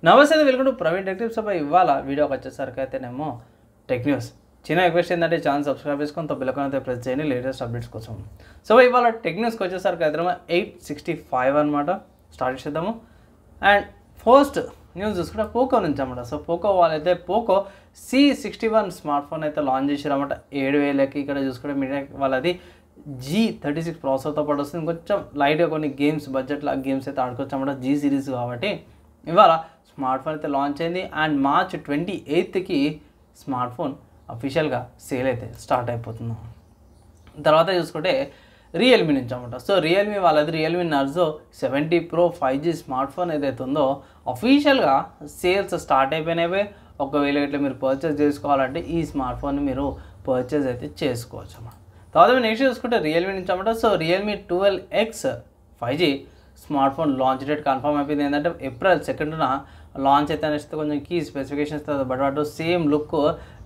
నమస్తే welcome to Praveen tech tips. ఇవాళ వీడియోకి వచ్చేసరికి అయితేనేమో టెక్ న్యూస్. చిన్న రిక్వెస్ట్ ఏంటంటే ఛానల్ సబ్స్క్రైబ్ చేసుకొని బెల్ ఐకాన్ అయితే ప్రెస్ చేయండి లేటెస్ట్ అప్డేట్స్ కోసం. సో ఇవాళ టెక్ న్యూస్కి వచ్చేసరికి అయితేనేమో 865 అనమాట స్టార్ట్ చేద్దాము. అండ్ ఫస్ట్ న్యూస్ చూసుకుంటే పోకో నుంచి అనమాట. సో పోకో వాళ్ళైతే పోకో C61 స్మార్ట్ ఫోన్ అయితే లాంచ్ చేశారన్నమాట 7000కి. ఇక్కడ చూసుకుంటే మీడియా వాళ్ళది G36 ప్రాసెసర్తో పాటు వస్తుంది. కొంచెం లైట్గా కొన్ని గేమ్స్ బడ్జెట్లో గేమ్స్ అయితే ఆడుకోవచ్చు అన్నమాట G సిరీస్ కాబట్టి. ఇవాళ స్మార్ట్ ఫోన్ అయితే లాంచ్ అయింది అండ్ మార్చ్ 28కి స్మార్ట్ ఫోన్ అఫీషియల్గా సేల్ అయితే స్టార్ట్ అయిపోతుంది. తర్వాత చూసుకుంటే రియల్మీ నుంచి అనమాట. సో రియల్మీ వాళ్ళది Realme Narzo 70 Pro 5G smart phone ఏదైతే ఉందో అఫీషియల్గా సేల్స్ స్టార్ట్ అయిపోయినవి. ఒకవేళ ఇట్లా మీరు పర్చేస్ చేసుకోవాలంటే ఈ స్మార్ట్ ఫోన్ మీరు పర్చేస్ అయితే చేసుకోవచ్చు అన్నమాట. తర్వాత నెక్స్ట్ చూసుకుంటే రియల్మీ నుంచి అనమాట. So Realme 12X 5G smart phone launch date confirm అయిపోయింది. ఏంటంటే April 2న లాంచ్ అయితే అనేసి కొంచెం కీ స్పెసిఫికేషన్స్ బట్ అటు సేమ్ లుక్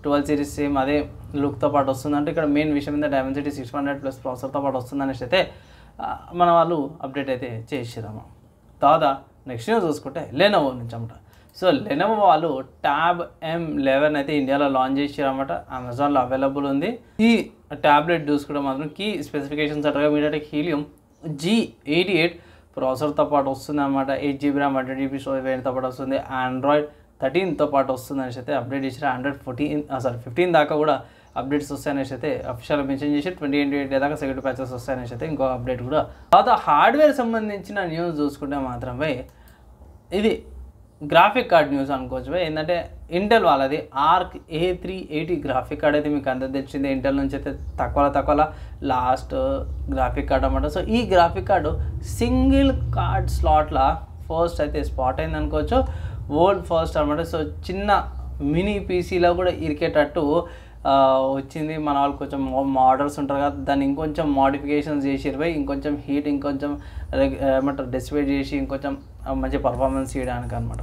12 సిరీస్ సేమ్ అదే లుక్తో పాటు వస్తుంది. అంటే ఇక్కడ మెయిన్ విషయం ఏంటంటే Dimensity 600+ ప్రాసెసర్తో పాటు వస్తుంది అనేసి అయితే మన వాళ్ళు అప్డేట్ అయితే చేసారమ్మ. తర్వాత నెక్స్ట్ న్యూస్ చూసుకుంటే లెనోవో నుంచి అన్నమాట. సో లెనోవో వాళ్ళు ట్యాబ్ M11 అయితే ఇండియాలో లాంచ్ చేసారన్నమాట. అమెజాన్లో అవైలబుల్ ఉంది. ఈ ట్యాబ్లెట్ చూసుకుంటే మాత్రం కీ స్పెసిఫికేషన్స్ అట్టగా మీడియాటెక్ హీలియం G88 ప్రాసెసర్తో పాటు వస్తుంది అనమాట. 8GB RAM 120GB స్టోరేజ్ వేరియంట్తో పాటు వస్తుంది. Android 13తో పాటు వస్తుంది అనేసి అయితే అప్డేట్ చేశారు. Android 15 దాకా కూడా అప్డేట్స్ వస్తాయనేసి అయితే అఫీషియల్గా మెన్షన్ చేసి 28 దాకా సెక్యూరిటీ ప్యాచెస్ వస్తాయనేసి అయితే ఇంకో అప్డేట్ కూడా. తర్వాత హార్డ్వేర్ సంబంధించిన న్యూస్ చూసుకుంటే మాత్రమే ఇది గ్రాఫిక్ కార్డ్ న్యూస్ అనుకోవచ్చు. ఏంటంటే ఇంటెల్ వాళ్ళది ఆర్క్ A380 గ్రాఫిక్ కార్డ్ అయితే మీకు అంత తెచ్చింది. ఇంటెల్ నుంచి అయితే తక్కువ లాస్ట్ గ్రాఫిక్ కార్డ్ అన్నమాట. సో ఈ గ్రాఫిక్ కార్డు సింగిల్ కార్డ్ స్లాట్లా ఫస్ట్ అయితే స్పాట్ అయింది అనుకోవచ్చు. వరల్డ్ ఫస్ట్ అనమాట. సో చిన్న మినీ పీసీలో కూడా ఇరికేటట్టు వచ్చింది. మన వాళ్ళు కొంచెం మోడల్స్ ఉంటారు కదా దాన్ని ఇంకొంచెం మోడిఫికేషన్స్ చేసిరు. ఇంకొంచెం హీట్ ఇంకొంచెం ఏమంటారు డిస్ప్లే చేసి ఇంకొంచెం మంచి పర్ఫార్మెన్స్ చేయడానికి అనమాట.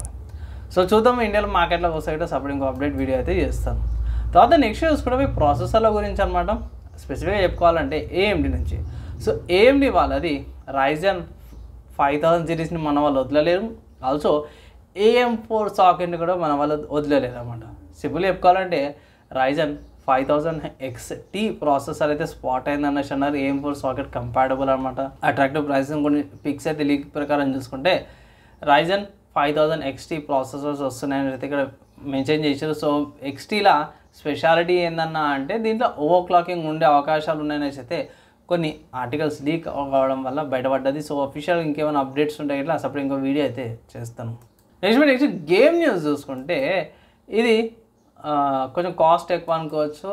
సో చూద్దాం ఇండియాలో మార్కెట్లోకి వస్తాయి సపరేట్ ఇంకో అప్డేట్ వీడియో అయితే చేస్తాను. తర్వాత నెక్స్ట్ చూసుకుంటే ప్రాసెసర్ల గురించి అనమాట. స్పెసిఫిక్గా చెప్పుకోవాలంటే AMD నుంచి. సో AMD వాళ్ళది Ryzen 5000 సిరీస్ని మన వాళ్ళు వదలలేరు. ఆల్సో AM4 సాకెట్ని కూడా మన వాళ్ళు వదిలేలేరు అనమాట. సింపుల్ చెప్పుకోవాలంటే Ryzen 5000 XT ప్రాసెసర్ అయితే స్పాట్ అయింది అనేసి అన్నారు. AM4 సాకెట్ కంపాటబుల్ అనమాట. అట్రాక్టివ్ ప్రైసింగ్ కొన్ని పిక్స్ అయితే లీక్ ప్రకారం చూసుకుంటే Ryzen 5000 XT ప్రాసెసర్స్ వస్తున్నాయని అయితే ఇక్కడ మెన్షన్ చేశారు. సో XTలా స్పెషాలిటీ ఏందన్నా అంటే దీంట్లో ఓవర్ క్లాకింగ్ ఉండే అవకాశాలు ఉన్నాయనేసి అయితే కొన్ని ఆర్టికల్స్ లీక్ అవ్వడం వల్ల బయటపడ్డది. సో అఫీషియల్ ఇంకేమైనా అప్డేట్స్ ఉంటాయి ఇట్లా సపరేట్ ఇంకో వీడియో అయితే చేస్తాను. నెక్స్ట్ గేమ్ న్యూస్ చూసుకుంటే ఇది కొంచెం కాస్ట్ ఎక్కువ అనుకోవచ్చు.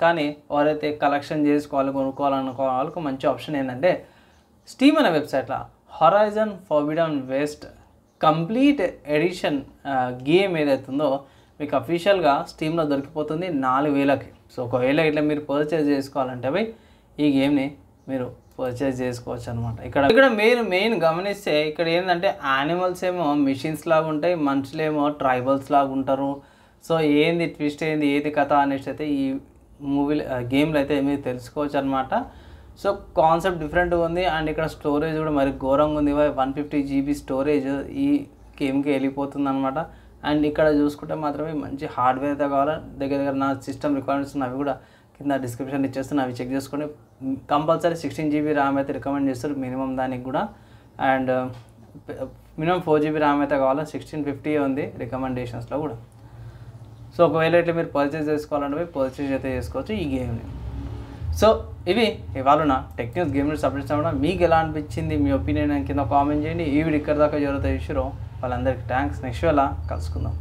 కానీ ఎవరైతే కలెక్షన్ చేసుకోవాలి కొనుక్కోవాలనుకో వాళ్ళకు మంచి ఆప్షన్ ఏంటంటే స్టీమ్ అనే వెబ్సైట్లో Horizon Forbidden West complete edition game ఏదైతే ఉందో మీకు అఫీషియల్గా స్టీమ్లో దొరికిపోతుంది 4000కి. సో ఒకవేళ ఇట్లా మీరు పర్చేజ్ చేసుకోవాలంటే ఈ గేమ్ని మీరు పర్చేజ్ చేసుకోవచ్చు అనమాట. ఇక్కడ మెయిన్ గమనిస్తే ఇక్కడ ఏంటంటే యానిమల్స్ ఏమో మిషన్స్ లాగా ఉంటాయి, మనుషులేమో ట్రైబల్స్ లాగా ఉంటారు. సో ఏంది ట్విస్ట్ ఏంది ఏది కథ అనేసి అయితే ఈ గేమ్లో అయితే మీరు తెలుసుకోవచ్చు అనమాట. సో కాన్సెప్ట్ డిఫరెంట్గా ఉంది అండ్ ఇక్కడ స్టోరేజ్ కూడా మరి ఘోరంగా ఉంది. 150GB స్టోరేజ్ ఈ గేమ్కి వెళ్ళిపోతుంది అనమాట. అండ్ ఇక్కడ చూసుకుంటే మాత్రమే మంచి హార్డ్వేర్ అయితే కావాలా. దగ్గర నా సిస్టమ్ రిక్వైర్మెంట్స్ అవి కూడా కింద డిస్క్రిప్షన్ ఇచ్చేస్తాను, అవి చెక్ చేసుకోండి. కంపల్సరీ 16GB RAM అయితే రికమెండ్ చేస్తారు మినిమం దానికి కూడా. అండ్ మినిమం 4GB RAM అయితే కావాలా. 1650 ఉంది రికమెండేషన్స్లో కూడా. సో ఒకవేళ ఇట్లా మీరు పర్చేస్ చేసుకోవాలంటే పర్చేస్ అయితే చేసుకోవచ్చు ఈ గేమ్ని. సో ఇవి ఇవాళ నా tech news game news updates అవ్వడం. మీకు ఎలా అనిపించింది మీ ఒపీనియన్ కింద కామెంట్ చేయండి. ఈ వీడియో ఇక్కడ దాకా ఎవరైతే ఇచ్చారో వాళ్ళందరికీ థ్యాంక్స్. నెక్స్ట్ వేళ కలుసుకుందాం.